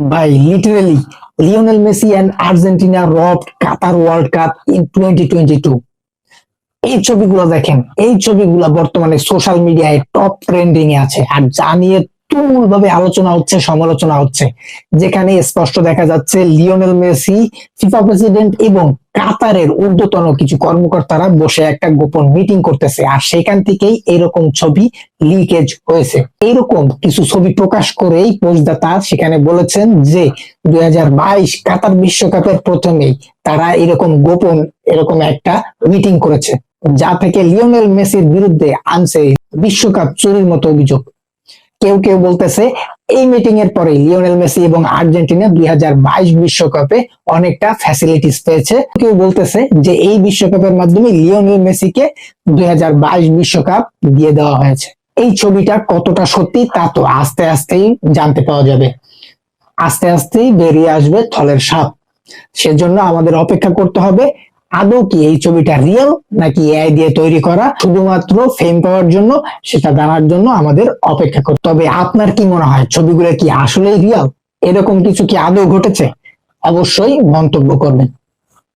ভাই literally Lionel Messi and Argentina robbed Qatar world cup in 2022। এই ছবিগুলো দেখেন, এই ছবিগুলো বর্তমানে সোশ্যাল মিডিয়ায় টপ ট্রেন্ডিং এ আছে, আর যা নিয়ে তুমুল ভাবে আলোচনা হচ্ছে, সমালোচনা হচ্ছে। যেখানে স্পষ্ট দেখা যাচ্ছে লিওনেল মেসি, ফিফা প্রেসিডেন্ট এবং কাতারের ঊর্ধ্বতন কিছু কর্মকর্তারা বসে একটা গোপন মিটিং করতেছে, আর সেখান থেকেই এরকম ছবি লিকেজ হয়েছে। এইরকম কিছু ছবি প্রকাশ করেই পোস্টদাতা সেখানে বলেছেন যে 2022 কাতার বিশ্বকাপের প্রথমেই তারা এরকম একটা মিটিং করেছে, যা থেকে লিওনেল মেসির বিরুদ্ধে আনছে বিশ্বকাপ চুরির মতো অভিযোগ। কেউ কেউ বলতেছে এই মিটিং এর পরে লিওনেল মেসি এবং আর্জেন্টিনা 2022 বিশ্বকাপে অনেকটা ফ্যাসিলিটিস পেয়েছে। কেউ বলতেছে যে এই বিশ্বকাপের মাধ্যমে লিওনেল মেসিকে 2022 বিশ্বকাপ দিয়ে দেওয়া হয়েছে। এই ছবিটা কতটা সত্যি তা তো আস্তে আস্তেই জানতে পাওয়া যাবে, আস্তে আস্তেই বেরিয়ে আসবে থলের সাপ। সেজন্য আমাদের অপেক্ষা করতে হবে আদৌ কি এই ছবিটা রিয়েল নাকি এআই দিয়ে তৈরি করা, শুধুমাত্র ফেম পাওয়ার জন্য। সেটা জানার জন্য আমাদের অপেক্ষা করতে হবে। আপনার কি মনে হয় ছবিগুলো কি আসলেই রিয়েল? এরকম কিছু কি আদৌ ঘটেছে? অবশ্যই মন্তব্য করবেন।